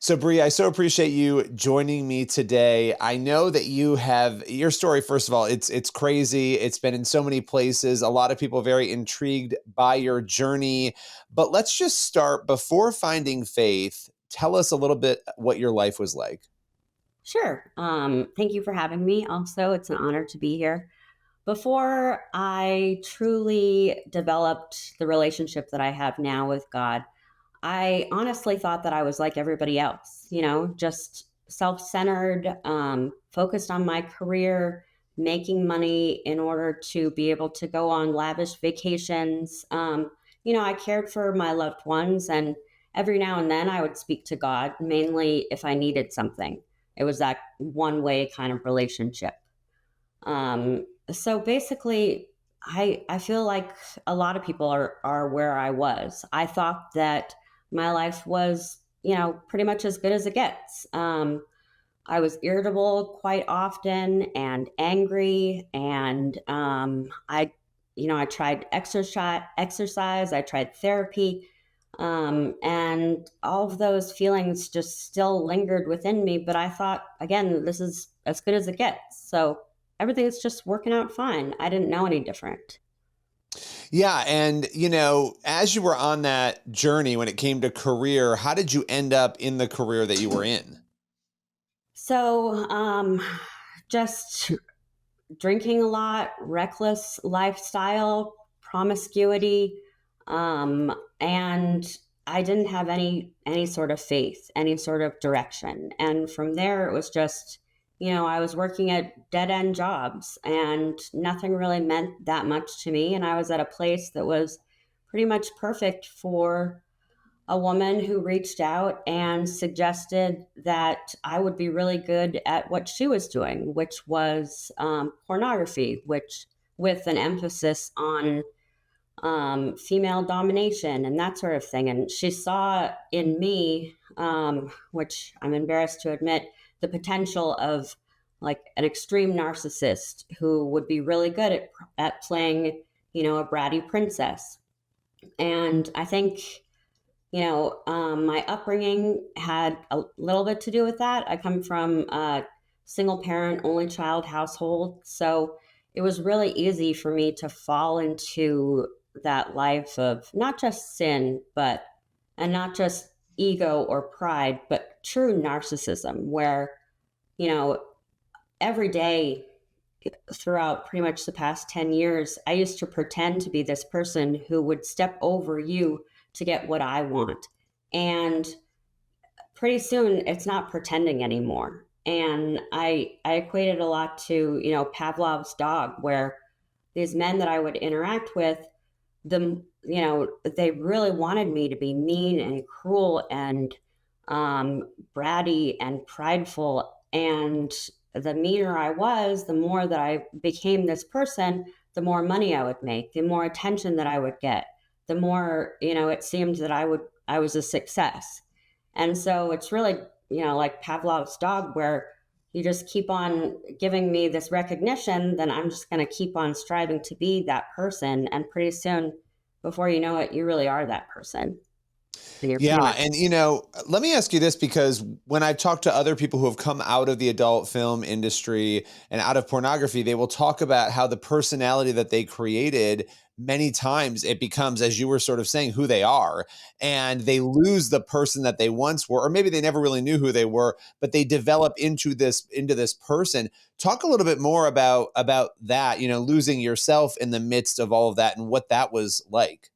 So, Bree, I so appreciate you joining me today. I know that you have your story. First of all, it's crazy. It's been in so many places. A lot of people very intrigued by your journey. But let's just start before finding faith. Tell us a little bit what your life was like. Sure. Thank you for having me. Also, it's an honor to be here. Before I truly developed the relationship that I have now with God, I honestly thought that I was like everybody else, just self centered, focused on my career, making money in order to be able to go on lavish vacations. I cared for my loved ones, and every now and then I would speak to God, mainly if I needed something. It was that one way kind of relationship. So basically, I feel like a lot of people are where I was. I thought that my life was, pretty much as good as it gets. I was irritable quite often and angry, and I tried exercise, I tried therapy, and all of those feelings just still lingered within me. But I thought, again, this is as good as it gets. So everything's just working out fine. I didn't know any different. Yeah, and as you were on that journey when it came to career, how did you end up in the career that you were in? So, just drinking a lot, reckless lifestyle, promiscuity, and I didn't have any sort of faith, any sort of direction. And from there, it was just, I was working at dead end jobs, and nothing really meant that much to me. And I was at a place that was pretty much perfect for a woman who reached out and suggested that I would be really good at what she was doing, which was pornography, which with an emphasis on female domination and that sort of thing. And she saw in me, which I'm embarrassed to admit, the potential of like an extreme narcissist who would be really good at playing, a bratty princess. And I think my upbringing had a little bit to do with that. I come from a single parent, only child household. So it was really easy for me to fall into that life of not just sin, and not just ego or pride, but true narcissism, where, you know, every day throughout pretty much the past 10 years, I used to pretend to be this person who would step over you to get what I want. And pretty soon it's not pretending anymore. And I equated a lot to, Pavlov's dog, where these men that I would interact with, they really wanted me to be mean and cruel and bratty and prideful. And the meaner I was, the more that I became this person, the more money I would make, the more attention that I would get, the more, it seemed that I was a success. And so it's really, like Pavlov's dog, where you just keep on giving me this recognition, then I'm just going to keep on striving to be that person. And pretty soon, before you know it, you really are that person. And you're pretty Yeah. much. And, let me ask you this, because when I've talked to other people who have come out of the adult film industry and out of pornography, they will talk about how the personality that they created, many times it becomes, as you were sort of saying, who they are. And they lose the person that they once were, or maybe they never really knew who they were, but they develop into this person. Talk a little bit more about that, losing yourself in the midst of all of that and what that was like.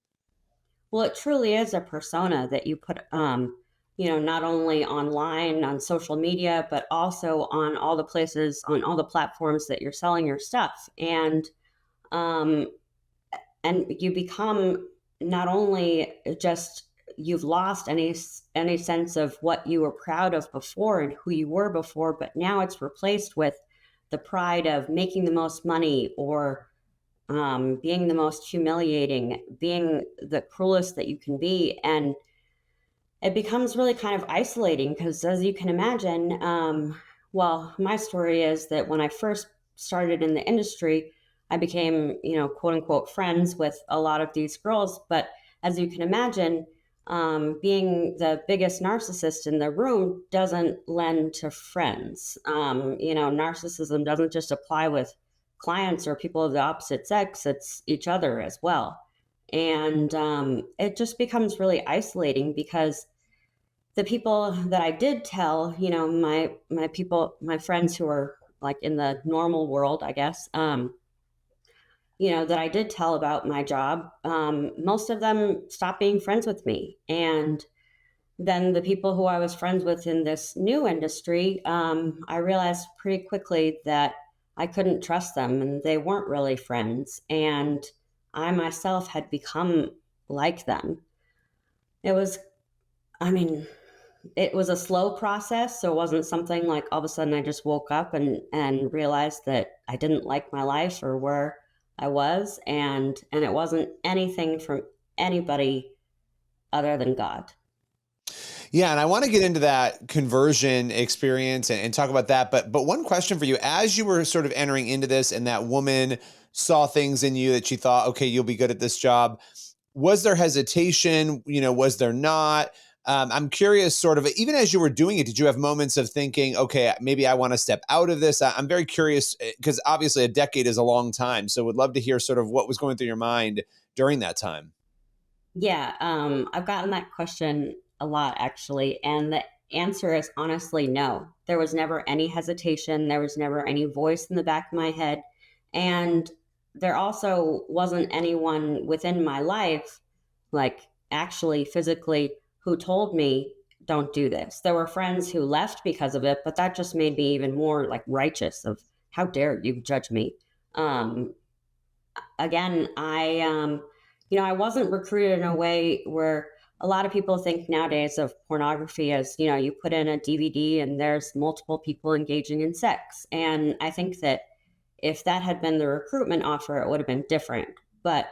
Well, it truly is a persona that you put, not only online on social media, but also on all the places, on all the platforms that you're selling your stuff. Um, and you become not only just you've lost any sense of what you were proud of before and who you were before, but now it's replaced with the pride of making the most money or being the most humiliating, being the cruelest that you can be. And it becomes really kind of isolating because, as you can imagine, well, my story is that when I first started in the industry, I became, quote unquote, friends with a lot of these girls. But as you can imagine, being the biggest narcissist in the room doesn't lend to friends. Narcissism doesn't just apply with clients or people of the opposite sex, it's each other as well. And it just becomes really isolating because the people that I did tell, my friends who are like in the normal world, I guess, that I did tell about my job, most of them stopped being friends with me. And then the people who I was friends with in this new industry, I realized pretty quickly that I couldn't trust them and they weren't really friends. And I myself had become like them. It was, I mean, it was a slow process. So it wasn't something like all of a sudden I just woke up and realized that I didn't like my life or where I was. And it wasn't anything from anybody other than God. Yeah, and I want to get into that conversion experience and talk about that. But one question for you, as you were sort of entering into this, and that woman saw things in you that she thought, okay, you'll be good at this job. Was there hesitation? Was there not? I'm curious, sort of, even as you were doing it, did you have moments of thinking, okay, maybe I want to step out of this? I'm very curious because obviously a decade is a long time. So would love to hear sort of what was going through your mind during that time. Yeah, I've gotten that question a lot actually, and the answer is honestly no. There was never any hesitation, there was never any voice in the back of my head, and there also wasn't anyone within my life, like actually physically, who told me don't do this. There were friends who left because of it, but that just made me even more like righteous of how dare you judge me. Um, Again, I wasn't recruited in a way where a lot of people think nowadays of pornography as, you put in a DVD and there's multiple people engaging in sex. And I think that if that had been the recruitment offer, it would have been different. But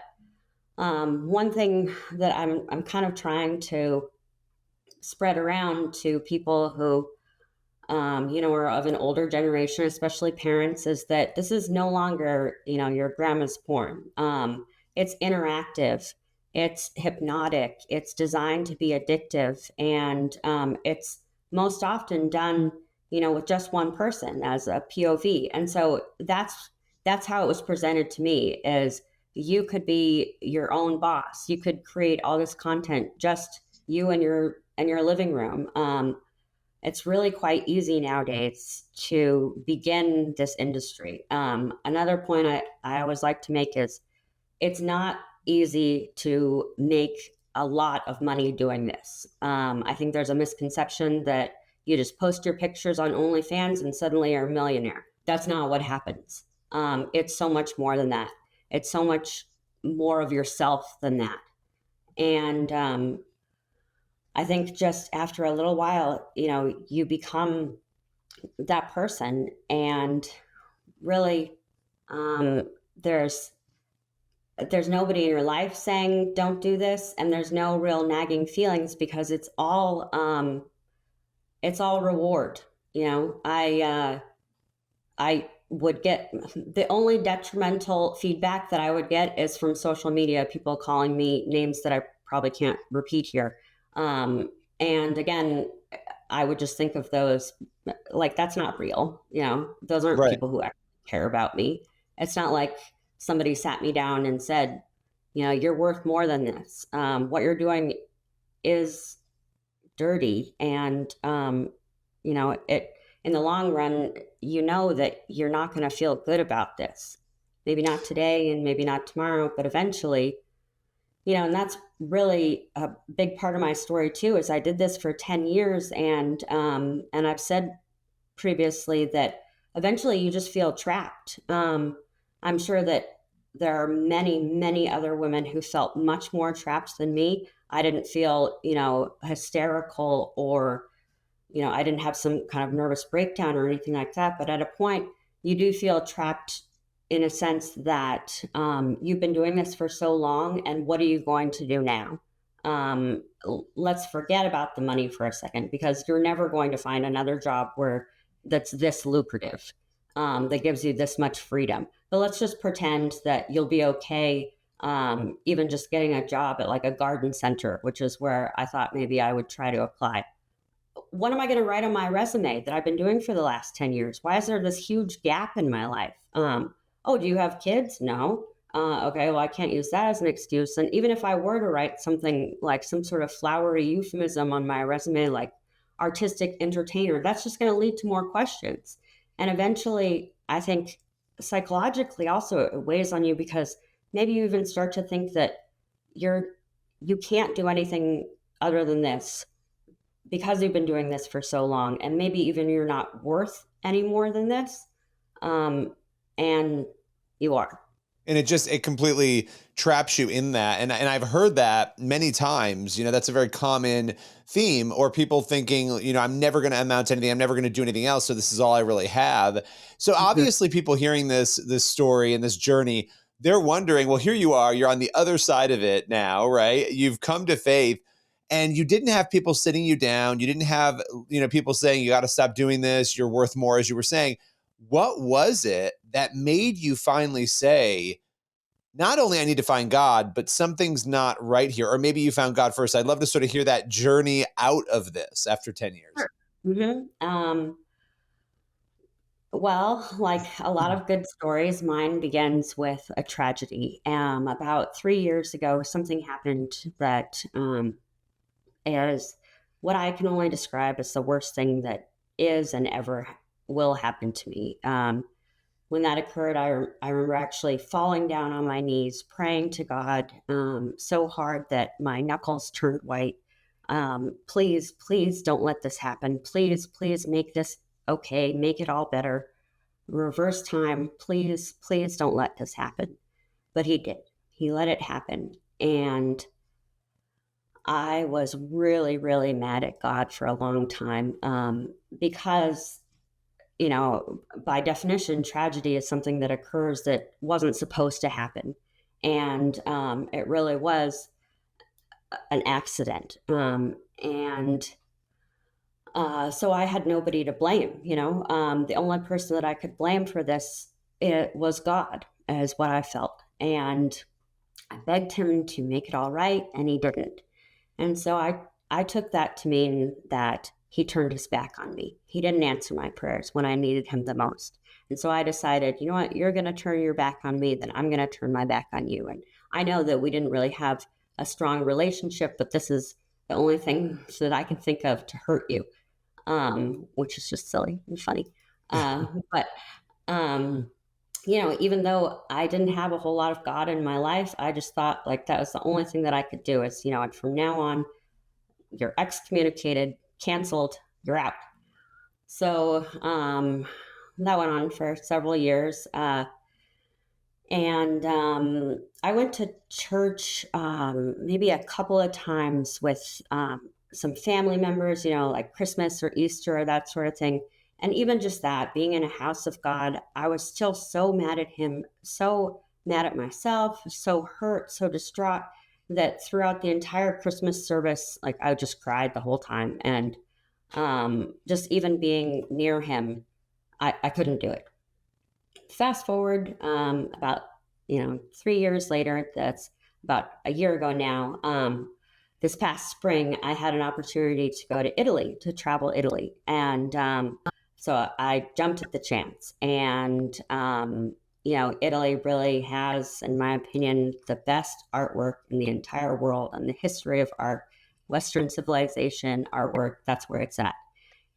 one thing that I'm kind of trying to spread around to people who are of an older generation, especially parents, is that this is no longer, your grandma's porn. It's interactive, it's hypnotic, it's designed to be addictive, and it's most often done, with just one person as a POV. And so that's how it was presented to me: is you could be your own boss, you could create all this content, just you and your living room. It's really quite easy nowadays to begin this industry. Another point I always like to make is it's not easy to make a lot of money doing this. I think there's a misconception that you just post your pictures on OnlyFans and suddenly you're a millionaire. That's not what happens. It's so much more than that. It's so much more of yourself than that. And I think just after a little while, you become that person, and really, um, there's there's nobody in your life saying don't do this, and there's no real nagging feelings because it's all reward. I would get the only detrimental feedback that I would get is from social media, people calling me names that I probably can't repeat here. Um, and again, I would just think of those like that's not real. Those aren't Right. people who actually care about me. It's not like somebody sat me down and said, you're worth more than this. What you're doing is dirty, and it in the long run, that you're not going to feel good about this. Maybe not today, and maybe not tomorrow, but eventually, and that's really a big part of my story too. Is I did this for 10 years, and I've said previously that eventually you just feel trapped. I'm sure that there are many, many other women who felt much more trapped than me. I didn't feel, hysterical, or, I didn't have some kind of nervous breakdown or anything like that. But at a point, you do feel trapped in a sense that you've been doing this for so long, and what are you going to do now? Let's forget about the money for a second, because you're never going to find another job where that's this lucrative, that gives you this much freedom. But let's just pretend that you'll be okay even just getting a job at like a garden center, which is where I thought maybe I would try to apply. What am I going to write on my resume that I've been doing for the last 10 years? Why is there this huge gap in my life? Oh, do you have kids? No. Okay, well, I can't use that as an excuse. And even if I were to write something like some sort of flowery euphemism on my resume, like artistic entertainer, that's just going to lead to more questions. And eventually, I think psychologically also it weighs on you because maybe you even start to think that you're you can't do anything other than this because you've been doing this for so long, and maybe even you're not worth any more than this, and you are. And it completely traps you in that. And I've heard that many times. That's a very common theme, or people thinking, I'm never going to amount to anything, I'm never going to do anything else, so this is all I really have. So Mhm. obviously people hearing this story and this journey, they're wondering, well, here you are, you're on the other side of it now, right? You've come to faith, and you didn't have people sitting you down, you didn't have people saying you got to stop doing this, you're worth more, as you were saying. What was it that made you finally say, not only I need to find God, but something's not right here? Or maybe you found God first. I'd love to sort of hear that journey out of this after 10 years. Sure. Well, like a lot of good stories, mine begins with a tragedy. About 3 years ago, something happened that is what I can only describe as the worst thing that is and ever will happen to me. When that occurred, I remember actually falling down on my knees, praying to God so hard that my knuckles turned white. Please, please don't let this happen. Please, please make this okay. Make it all better. Reverse time. Please, please don't let this happen. But he did. He let it happen. And I was really, really mad at God for a long time because by definition, tragedy is something that occurs that wasn't supposed to happen. And it really was an accident. And so I had nobody to blame, the only person that I could blame for this, it was God, is what I felt. And I begged him to make it all right, and he didn't. And so I took that to mean that he turned his back on me. He didn't answer my prayers when I needed him the most. And so I decided, you know what, you're going to turn your back on me, then I'm going to turn my back on you. And I know that we didn't really have a strong relationship, but this is the only thing that I can think of to hurt you, which is just silly and funny. But um, even though I didn't have a whole lot of God in my life, I just thought like that was the only thing that I could do is, and from now on, you're excommunicated, canceled, you're out. So that went on for several years. And I went to church maybe a couple of times with some family members, like Christmas or Easter or that sort of thing. And even just that, being in a house of God, I was still so mad at him, so mad at myself, so hurt, so distraught that throughout the entire Christmas service, like I just cried the whole time. And just even being near him, I couldn't do it. Fast forward about 3 years later, that's about a year ago now. This past spring, I had an opportunity to go to Italy, to travel Italy, and so I jumped at the chance. And Italy really has, in my opinion, the best artwork in the entire world and the history of art. Western civilization artwork, that's where it's at.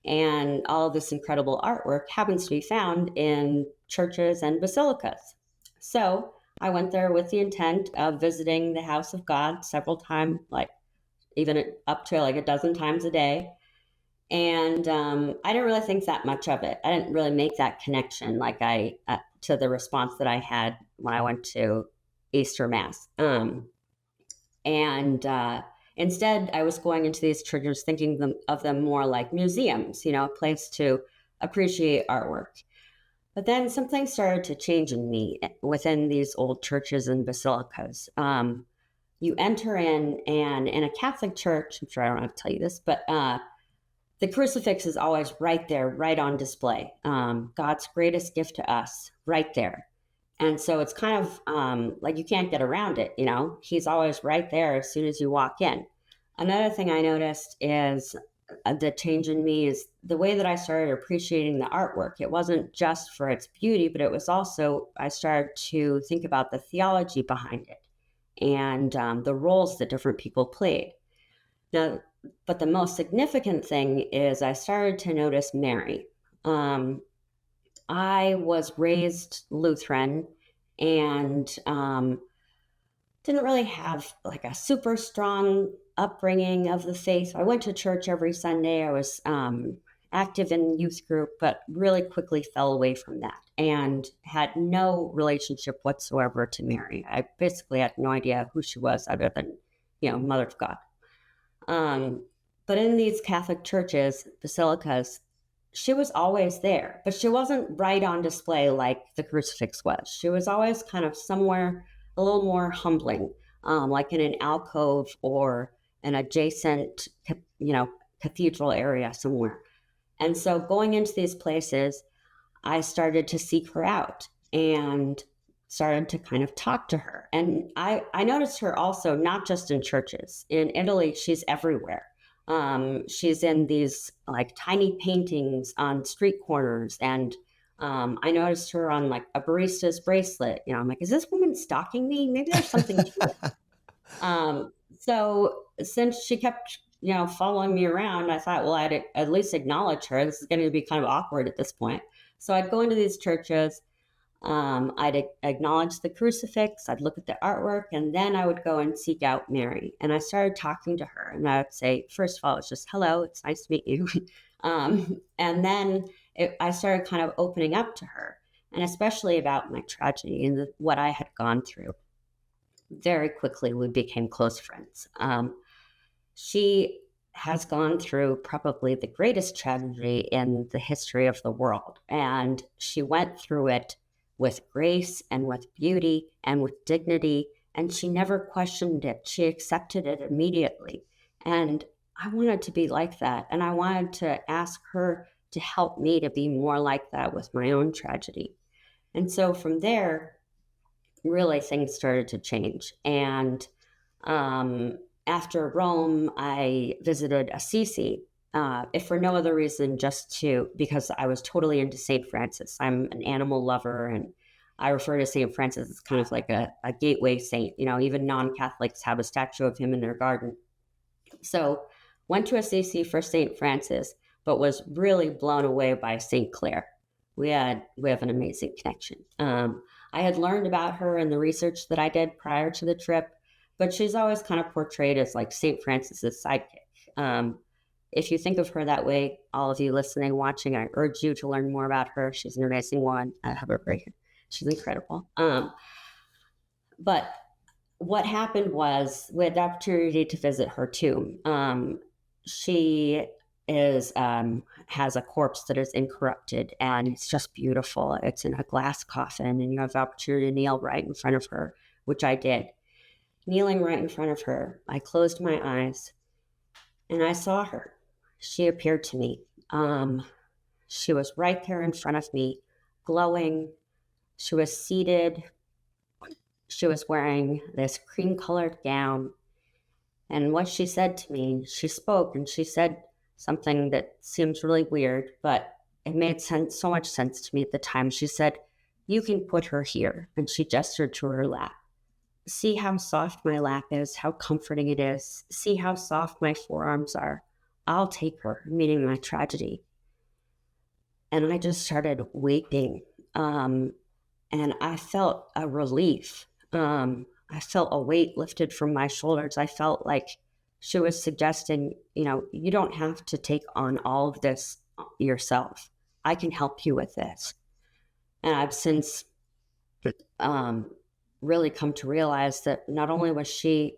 And all of this incredible artwork happens to be found in churches and basilicas. So I went there with the intent of visiting the house of God several times, like even up to like a dozen times a day. And I didn't really think that much of it. I didn't really make that connection like I to the response that I had when I went to Easter Mass. And Instead, I was going into these churches thinking of them more like museums, a place to appreciate artwork. But then something started to change in me within these old churches and basilicas. You enter in, and in a Catholic church, I'm sure I don't have to tell you this, but the crucifix is always right there, right on display. God's greatest gift to us, right there. And so it's kind of like you can't get around it, you know? He's always right there as soon as you walk in. Another thing I noticed is the change in me is the way that I started appreciating the artwork. It wasn't just for its beauty, but it was also, I started to think about the theology behind it and the roles that different people played. The, but the most significant thing is I started to notice Mary. Um, I was raised Lutheran and didn't really have like a super strong upbringing of the faith. I went to church every Sunday. I was active in youth group, but really quickly fell away from that and had no relationship whatsoever to Mary. I basically had no idea who she was other than, Mother of God. Um, but in these Catholic churches, basilicas, she was always there, but she wasn't right on display like the crucifix was. She was always kind of somewhere a little more humbling, like in an alcove or an adjacent, cathedral area somewhere. And so going into these places, I started to seek her out and started to kind of talk to her. And I noticed her also not just in churches. In Italy, she's everywhere. She's in these like tiny paintings on street corners. And I noticed her on like a barista's bracelet. I'm like, is this woman stalking me? Maybe there's something to it. So since she kept, following me around, I thought, well, I'd at least acknowledge her. This is going to be kind of awkward at this point. So I'd go into these churches. I'd acknowledge the crucifix. I'd look at the artwork, and then I would go and seek out Mary. And I started talking to her, and I would say, first of all, it's just hello. It's nice to meet you. And then I started kind of opening up to her, and especially about my tragedy and what I had gone through. Very quickly, we became close friends. She has gone through probably the greatest tragedy in the history of the world. And she went through it with grace and with beauty and with dignity. And she never questioned it. She accepted it immediately. And I wanted to be like that. And I wanted to ask her to help me to be more like that with my own tragedy. And so from there, really things started to change. And after Rome, I visited Assisi, if for no other reason, because I was totally into St. Francis. I'm an animal lover, and I refer to St. Francis as kind of like a gateway saint. Even non-Catholics have a statue of him in their garden. So went to Assisi for St. Francis, but was really blown away by St. Clare. We have an amazing connection. I had learned about her in the research that I did prior to the trip, but she's always kind of portrayed as like St. Francis's sidekick. If you think of her that way, all of you listening, watching, I urge you to learn more about her. She's an amazing one. I have her right here. She's incredible. But what happened was we had the opportunity to visit her tomb. She has a corpse that is incorrupted, and it's just beautiful. It's in a glass coffin, and you have the opportunity to kneel right in front of her, which I did. Kneeling right in front of her, I closed my eyes and I saw her. She appeared to me. She was right there in front of me, glowing. She was seated. She was wearing this cream-colored gown. And what she said to me, she spoke, and she said something that seems really weird, but it made so much sense to me at the time. She said, "You can put her here." And she gestured to her lap. "See how soft my lap is, how comforting it is. See how soft my forearms are. I'll take her," meaning my tragedy. And I just started weeping. And I felt a relief. I felt a weight lifted from my shoulders. I felt like she was suggesting, you don't have to take on all of this yourself. I can help you with this. And I've since really come to realize that not only was she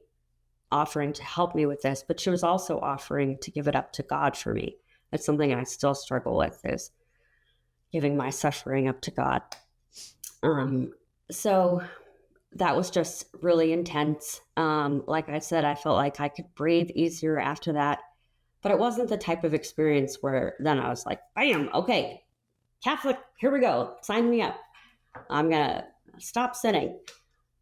offering to help me with this, but she was also offering to give it up to God for me. That's something I still struggle with, is giving my suffering up to God. So that was just really intense. Like I said, I felt like I could breathe easier after that, but it wasn't the type of experience where then I was like, bam, okay, Catholic, here we go, sign me up. I'm gonna stop sinning.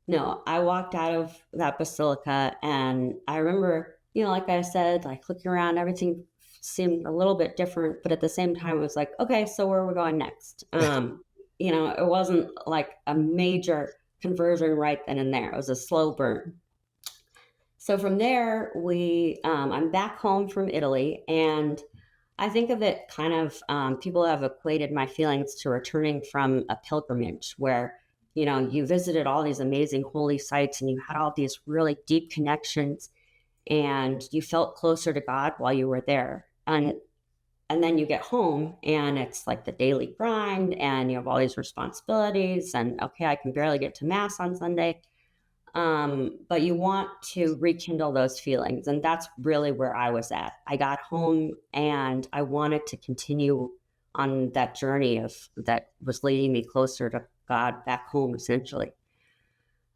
No, I walked out of that basilica and I remember, like I said, like looking around, everything seemed a little bit different, but at the same time, it was like, okay, so where are we going next? It wasn't like a major conversion right then and there. It was a slow burn. So from there, I'm back home from Italy, and I think of it kind of, people have equated my feelings to returning from a pilgrimage where, you visited all these amazing holy sites and you had all these really deep connections and you felt closer to God while you were there. And then you get home and it's like the daily grind and you have all these responsibilities and okay, I can barely get to mass on Sunday. But you want to rekindle those feelings. And that's really where I was at. I got home and I wanted to continue on that journey of that was leading me closer to God back home, essentially.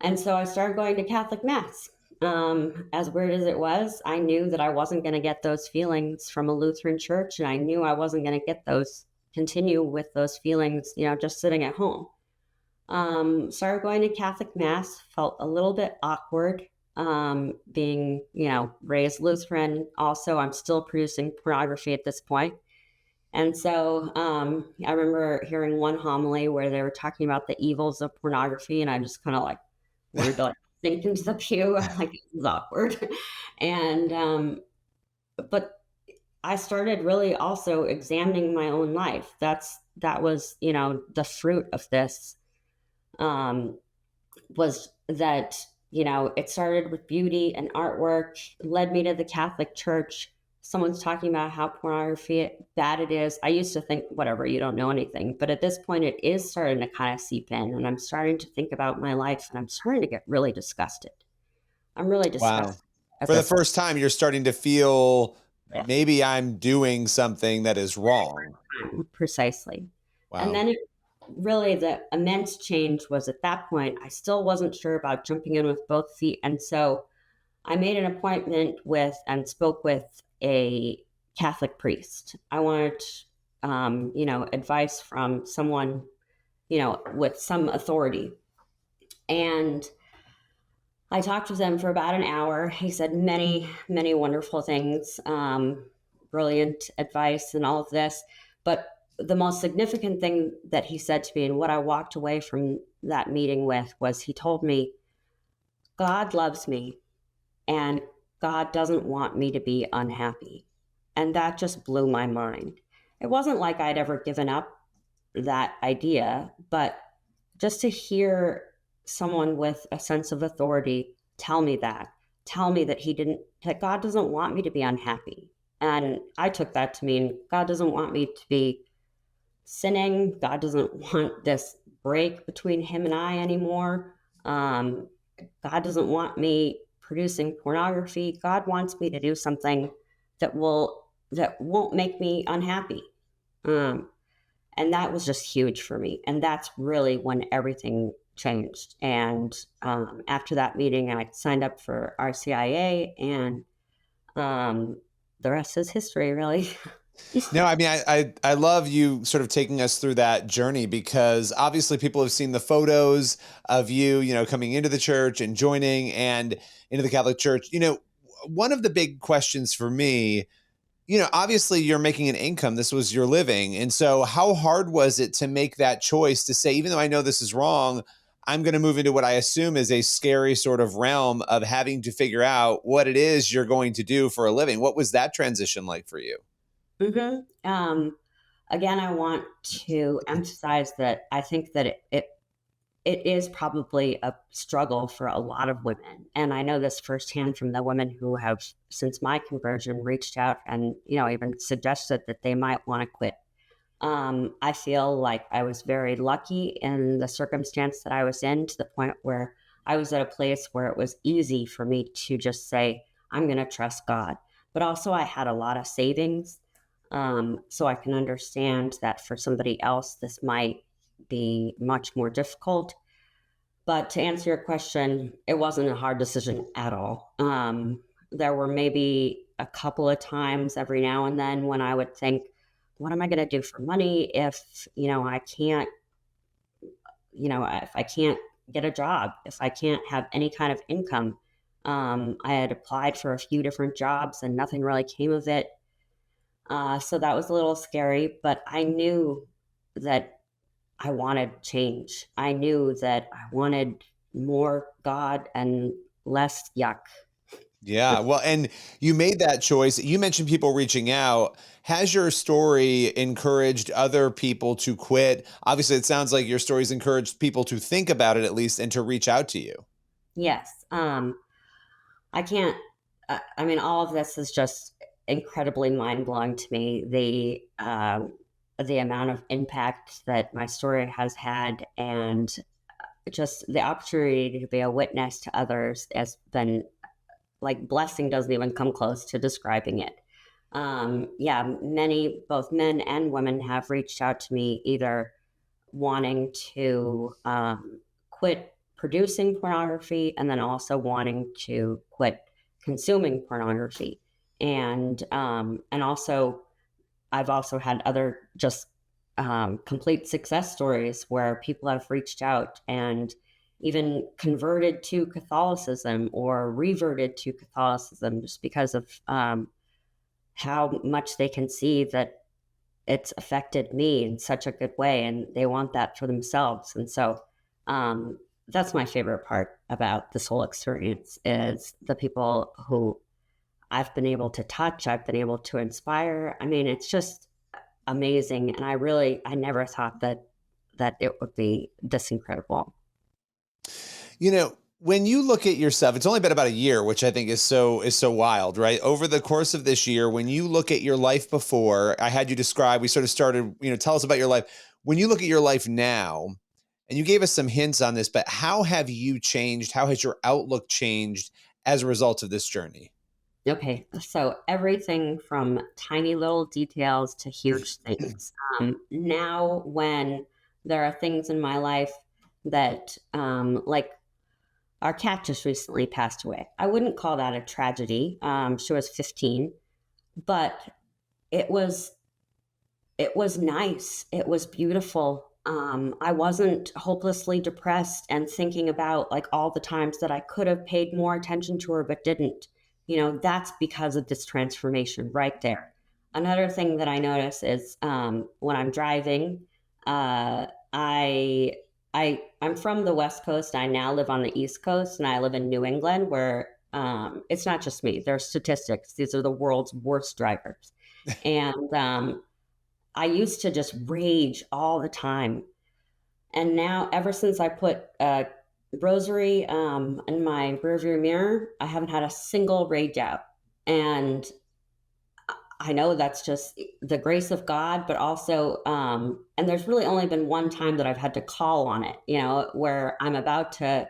And so I started going to Catholic Mass. As weird as it was, I knew that I wasn't going to get those feelings from a Lutheran church, and I knew I wasn't going to get continue with those feelings, just sitting at home. Started going to Catholic Mass, felt a little bit awkward, being, raised Lutheran. Also, I'm still producing pornography at this point. And so I remember hearing one homily where they were talking about the evils of pornography, and I just kind of like wanted to like sink into the pew. Like, it was awkward. And, but I started really also examining my own life. That was, the fruit of this um, was that, it started with beauty and artwork, led me to the Catholic Church. Someone's talking about how pornography bad it is. I used to think, whatever, you don't know anything. But at this point, it is starting to kind of seep in. And I'm starting to think about my life and I'm starting to get really disgusted. I'm really Wow. disgusted at For the this. first time, you're starting to feel Yeah, maybe I'm doing something that is wrong. precisely. And Wow. then really the immense change was at that point, I still wasn't sure about jumping in with both feet. And so I made an appointment with and spoke with a Catholic priest. I wanted, advice from someone, with some authority. And I talked with him for about an hour. He said many, many wonderful things, brilliant advice, and all of this. But the most significant thing that he said to me, and what I walked away from that meeting with, was he told me, God loves me and God doesn't want me to be unhappy. And that just blew my mind. It wasn't like I'd ever given up that idea, but just to hear someone with a sense of authority tell me that that God doesn't want me to be unhappy. And I took that to mean God doesn't want me to be sinning. God doesn't want this break between him and I anymore. Um, God doesn't want me producing pornography. God wants me to do something that won't make me unhappy. Um, and that was just huge for me. And that's really when everything changed. And after that meeting, I signed up for RCIA, and the rest is history, really. No, I mean, I love you sort of taking us through that journey because obviously people have seen the photos of you, coming into the church and joining and into the Catholic Church. One of the big questions for me, obviously you're making an income. This was your living. And so how hard was it to make that choice to say, even though I know this is wrong, I'm going to move into what I assume is a scary sort of realm of having to figure out what it is you're going to do for a living. What was that transition like for you? Again, I want to emphasize that I think that it is probably a struggle for a lot of women. And I know this firsthand from the women who have, since my conversion, reached out and, even suggested that they might want to quit. I feel like I was very lucky in the circumstance that I was in, to the point where I was at a place where it was easy for me to just say, I'm going to trust God. But also, I had a lot of savings. So I can understand that for somebody else, this might be much more difficult. But to answer your question, it wasn't a hard decision at all. There were maybe a couple of times every now and then when I would think, what am I going to do for money if, I can't, if I can't get a job, if I can't have any kind of income. I had applied for a few different jobs and nothing really came of it. So that was a little scary, but I knew that I wanted change. I knew that I wanted more God and less yuck. Yeah. Well, and you made that choice. You mentioned people reaching out. Has your story encouraged other people to quit? Obviously, it sounds like your story's encouraged people to think about it at least and to reach out to you. Yes. I can't, I mean, all of this is just incredibly mind blowing to me. The amount of impact that my story has had, and just the opportunity to be a witness to others has been like blessing, doesn't even come close to describing it. Yeah, many, both men and women, have reached out to me either wanting to quit producing pornography and then also wanting to quit consuming pornography. And also, I've also had other just complete success stories where people have reached out and even converted to Catholicism or reverted to Catholicism just because of how much they can see that it's affected me in such a good way, and they want that for themselves. And so that's my favorite part about this whole experience is the people who I've been able to touch, I've been able to inspire. I mean, it's just amazing, and I never thought that it would be this incredible. When you look at yourself, it's only been about a year, which I think is so wild, right? Over the course of this year, when you look at your life before, I had you describe, we sort of started, tell us about your life. When you look at your life now, and you gave us some hints on this, but how have you changed? How has your outlook changed as a result of this journey? Okay, so everything from tiny little details to huge things. Now, when there are things in my life that, like our cat just recently passed away, I wouldn't call that a tragedy. She was 15, but it was it was nice. It was beautiful. I wasn't hopelessly depressed and thinking about like all the times that I could have paid more attention to her but didn't. That's because of this transformation right there. Another thing that I notice is when I'm driving, I'm from the West Coast. I now live on the East Coast, and I live in New England, where it's not just me. There's statistics. These are the world's worst drivers, and I used to just rage all the time. And now, ever since I put a rosary in my rearview mirror, I haven't had a single rage out. And I know that's just the grace of God, but also, and there's really only been one time that I've had to call on it, where I'm about to,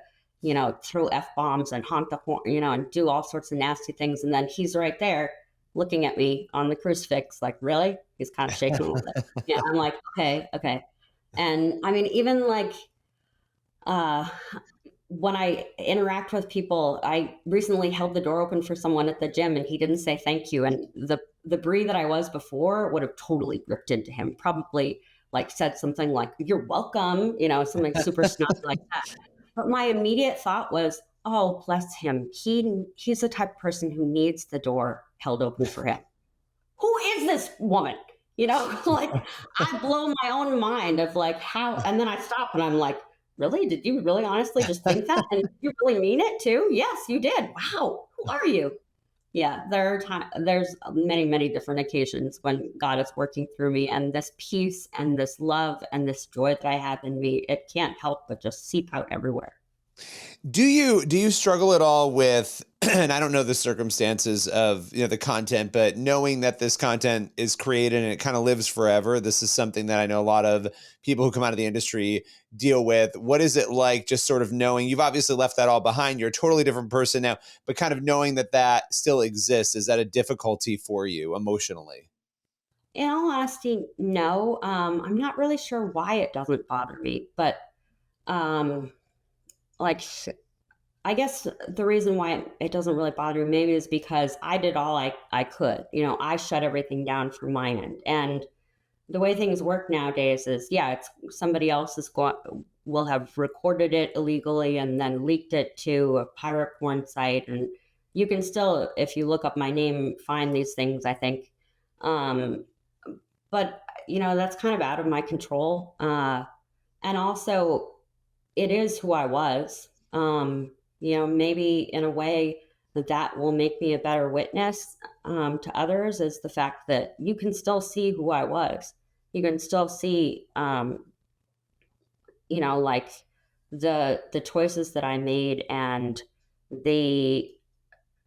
throw F bombs and honk the horn, and do all sorts of nasty things. And then he's right there looking at me on the crucifix, like, really? He's kind of shaking a little bit. Yeah, I'm like, okay, okay. And I mean, even like, uh, when I interact with people, I recently held the door open for someone at the gym and he didn't say thank you. And the Bree that I was before would have totally ripped into him, probably like said something like, "You're welcome," something super snotty like that. But my immediate thought was, "Oh, bless him. He's the type of person who needs the door held open for him. Who is this woman?" Like I blow my own mind of like how, and then I stop and I'm like, really? Did you really honestly just think that? And you really mean it too? Yes, you did. Wow. Who are you? Yeah, there's many, many different occasions when God is working through me, and this peace and this love and this joy that I have in me, it can't help but just seep out everywhere. Do you struggle at all with, and I don't know the circumstances of the content, but knowing that this content is created and it kind of lives forever? This is something that I know a lot of people who come out of the industry deal with. What is it like, just sort of knowing you've obviously left that all behind? You're a totally different person now, but kind of knowing that that still exists. Is that a difficulty for you emotionally? In all honesty, no. I'm not really sure why it doesn't bother me, but um, like I guess the reason why it doesn't really bother me maybe is because I did all I could. I shut everything down from my end. And the way things work nowadays is, yeah, it's somebody else is will have recorded it illegally and then leaked it to a pirate porn site. And you can still, if you look up my name, find these things, I think. Um, but, that's kind of out of my control. And also, it is who I was. Maybe in a way that will make me a better witness to others is the fact that you can still see who I was. You can still see, like the choices that I made and the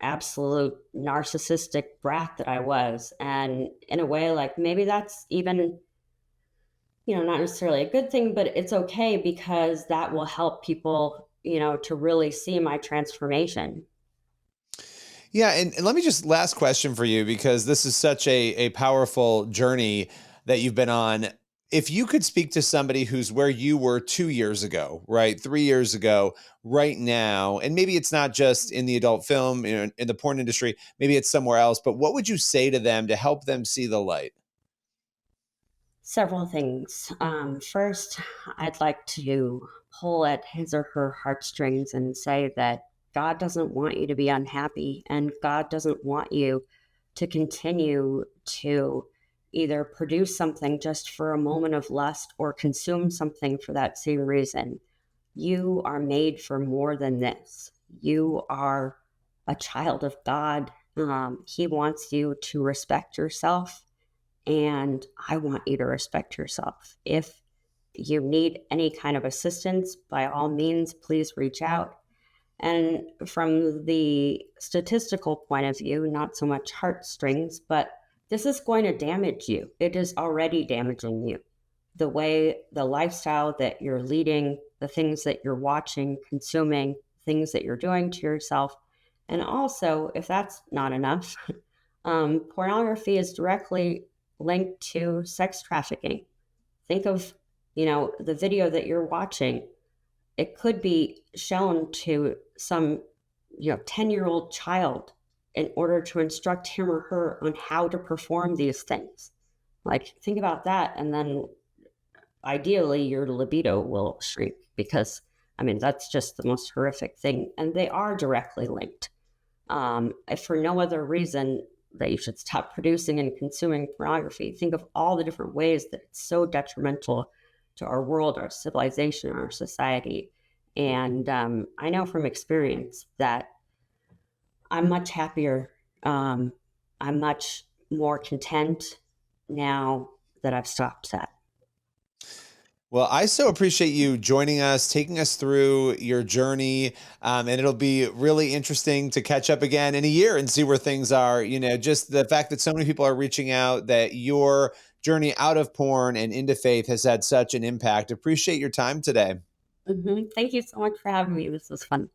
absolute narcissistic brat that I was. And in a way, like maybe that's even, not necessarily a good thing, but it's okay because that will help people, to really see my transformation. Yeah, and let me just last question for you because this is such a powerful journey that you've been on. If you could speak to somebody who's where you were 2 years ago, right, 3 years ago, right now, and maybe it's not just in the adult film, in the porn industry, maybe it's somewhere else, but what would you say to them to help them see the light? Several things. First, I'd like to pull at his or her heartstrings and say that God doesn't want you to be unhappy, and God doesn't want you to continue to either produce something just for a moment of lust or consume something for that same reason. You are made for more than this. You are a child of God. He wants you to respect yourself, and I want you to respect yourself. If you need any kind of assistance, by all means, please reach out. And from the statistical point of view, not so much heartstrings, but this is going to damage you. It is already damaging you. The lifestyle that you're leading, the things that you're watching, consuming, things that you're doing to yourself. And also, if that's not enough, pornography is directly linked to sex trafficking. Think of, the video that you're watching. It could be shown to some, 10-year-old child in order to instruct him or her on how to perform these things. Like, think about that. And then ideally, your libido will shrink because, I mean, that's just the most horrific thing. And they are directly linked. If for no other reason that you should stop producing and consuming pornography, think of all the different ways that it's so detrimental to our world, our civilization, our society. And I know from experience that I'm much happier. Um, I'm much more content now that I've stopped that. Well, I so appreciate you joining us, taking us through your journey. And it'll be really interesting to catch up again in a year and see where things are. Just the fact that so many people are reaching out, that your journey out of porn and into faith has had such an impact. Appreciate your time today. Thank you so much for having me. This was fun.